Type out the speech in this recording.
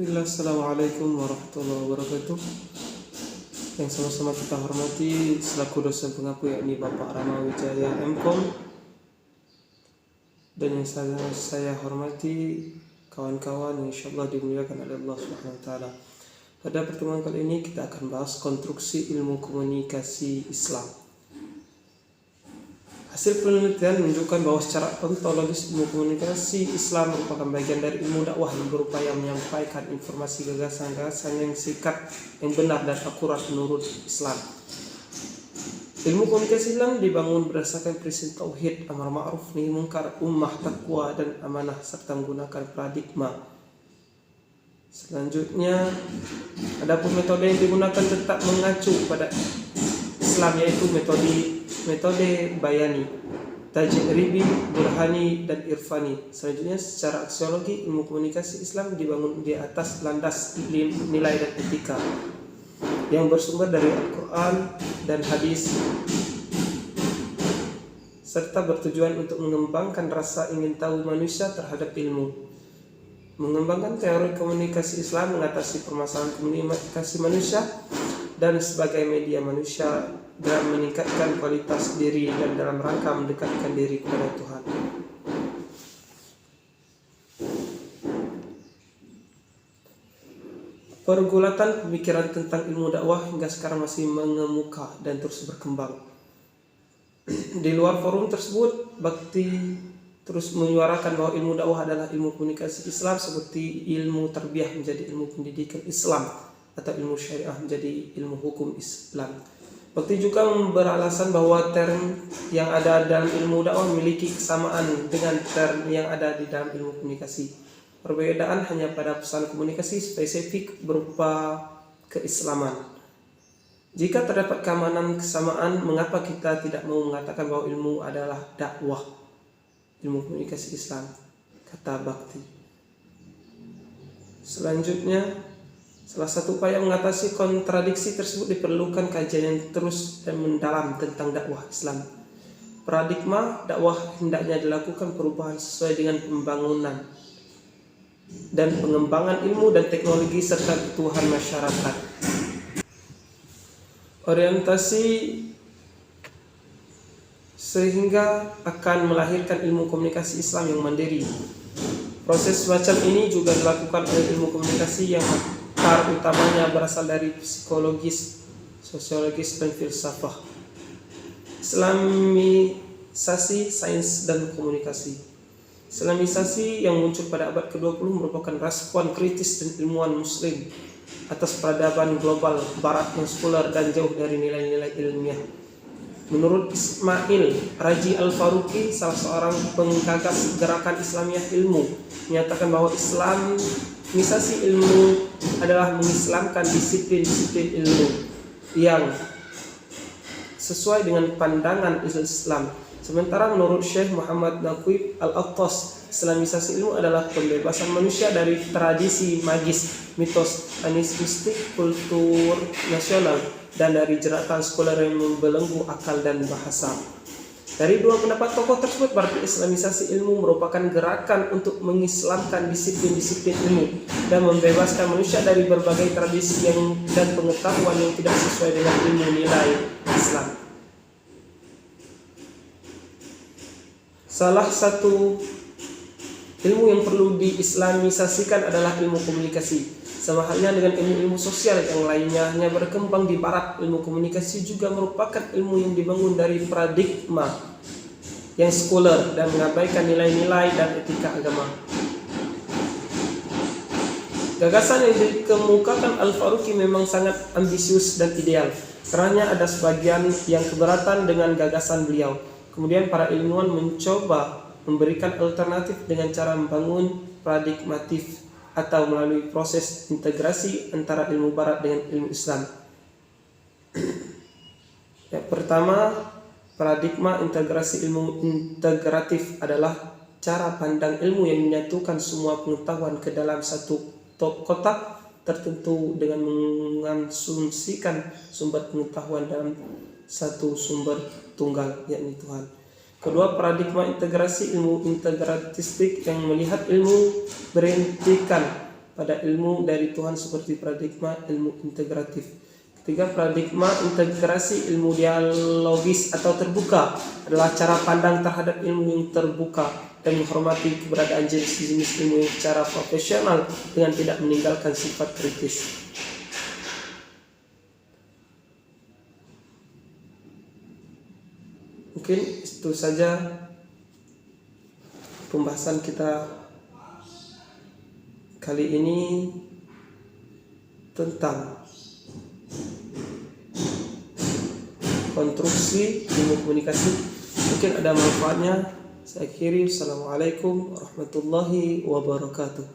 Bismillah, Assalamualaikum warahmatullahi wabarakatuh. Yang sama-sama kita hormati selaku dosen pengapu yakni Bapak Rama Wijaya MKom, dan yang saya hormati kawan-kawan yang insyaallah dimuliakan oleh Allah Subhanahu wa taala. Pada pertemuan kali ini kita akan bahas konstruksi ilmu komunikasi Islam. Hasil penelitian menunjukkan bahwa secara ontologis ilmu komunikasi Islam merupakan bagian dari ilmu dakwah yang berupaya menyampaikan informasi gagasan-gagasan yang sikat, yang benar dan akurat menurut Islam. Ilmu komunikasi Islam dibangun berdasarkan prinsip tauhid, amar ma'ruf nahi munkar, ummah, takwa dan amanah serta menggunakan paradigma. Selanjutnya, adapun metode yang digunakan tetap mengacu pada Islam, yaitu metode bayani, tajribi, burhani, dan irfani. Selanjutnya, secara aksiologi, ilmu komunikasi Islam dibangun di atas landas nilai dan etika yang bersumber dari Al-Quran dan hadis, serta bertujuan untuk mengembangkan rasa ingin tahu manusia terhadap ilmu. Mengembangkan teori komunikasi Islam mengatasi permasalahan komunikasi manusia dan sebagai media manusia dalam meningkatkan kualitas diri dan dalam rangka mendekatkan diri kepada Tuhan. Pergulatan pemikiran tentang ilmu dakwah hingga sekarang masih mengemuka dan terus berkembang. Di luar forum tersebut, Bakti terus menyuarakan bahwa ilmu dakwah adalah ilmu komunikasi Islam, seperti ilmu tarbiyah menjadi ilmu pendidikan Islam atau ilmu syariah menjadi ilmu hukum Islam. Bakti juga beralasan bahwa term yang ada dalam ilmu dakwah memiliki kesamaan dengan term yang ada di dalam ilmu komunikasi. Perbedaan hanya pada pesan komunikasi spesifik berupa keislaman. Jika terdapat kesamaan, mengapa kita tidak mau mengatakan bahwa ilmu adalah dakwah, ilmu komunikasi Islam, kata Bakti. Selanjutnya, salah satu upaya mengatasi kontradiksi tersebut diperlukan kajian yang terus dan mendalam tentang dakwah Islam. Paradigma dakwah hendaknya dilakukan perubahan sesuai dengan pembangunan dan pengembangan ilmu dan teknologi serta kebutuhan masyarakat. Orientasi sehingga akan melahirkan ilmu komunikasi Islam yang mandiri. Proses semacam ini juga dilakukan oleh ilmu komunikasi yang akar utamanya berasal dari psikologis, sosiologis, dan filsafah. Islamisasi sains dan komunikasi. Islamisasi yang muncul pada abad ke-20 merupakan respon kritis dan ilmuwan muslim atas peradaban global barat yang sekuler dan jauh dari nilai-nilai ilmiah. Menurut Ismail Raji Al-Faruqi, salah seorang penggagas gerakan Islamiyah ilmu, menyatakan bahwa Islamisasi ilmu adalah mengislamkan disiplin-disiplin ilmu yang sesuai dengan pandangan Islam. Sementara menurut Syekh Muhammad Naqib Al-Attas, Islamisasi ilmu adalah pembebasan manusia dari tradisi magis, mitos, animistik, kultur nasional, dan dari jeratan sekuler yang membelenggu akal dan bahasa. Dari dua pendapat tokoh tersebut, berarti Islamisasi ilmu merupakan gerakan untuk mengislamkan disiplin-disiplin ilmu dan membebaskan manusia dari berbagai tradisi dan pengetahuan yang tidak sesuai dengan ilmu nilai Islam. Salah satu ilmu yang perlu diislamisasikan adalah ilmu komunikasi. Sama halnya dengan ilmu-ilmu sosial yang lainnya hanya berkembang di barat, ilmu komunikasi juga merupakan ilmu yang dibangun dari paradigma yang sekuler dan mengabaikan nilai-nilai dan etika agama. Gagasan yang dikemukakan Al-Faruqi memang sangat ambisius dan ideal, karena ada sebagian yang keberatan dengan gagasan beliau. Kemudian para ilmuwan mencoba memberikan alternatif dengan cara membangun paradigmatif atau melalui proses integrasi antara ilmu barat dengan ilmu Islam. Yang pertama, paradigma integrasi ilmu integratif adalah cara pandang ilmu yang menyatukan semua pengetahuan ke dalam satu kotak tertentu dengan mengasumsikan sumber pengetahuan dalam satu sumber tunggal, yakni Tuhan. Kedua, paradigma integrasi ilmu integratistik yang melihat ilmu berhentikan pada ilmu dari Tuhan seperti paradigma ilmu integratif. Ketiga, paradigma integrasi ilmu dialogis atau terbuka adalah cara pandang terhadap ilmu yang terbuka dan menghormati keberadaan jenis-jenis ilmu yang secara profesional dengan tidak meninggalkan sifat kritis. Mungkin itu saja pembahasan kita kali ini tentang konstruksi ilmu komunikasi. Mungkin ada manfaatnya. Saya akhiri. Assalamualaikum warahmatullahi wabarakatuh.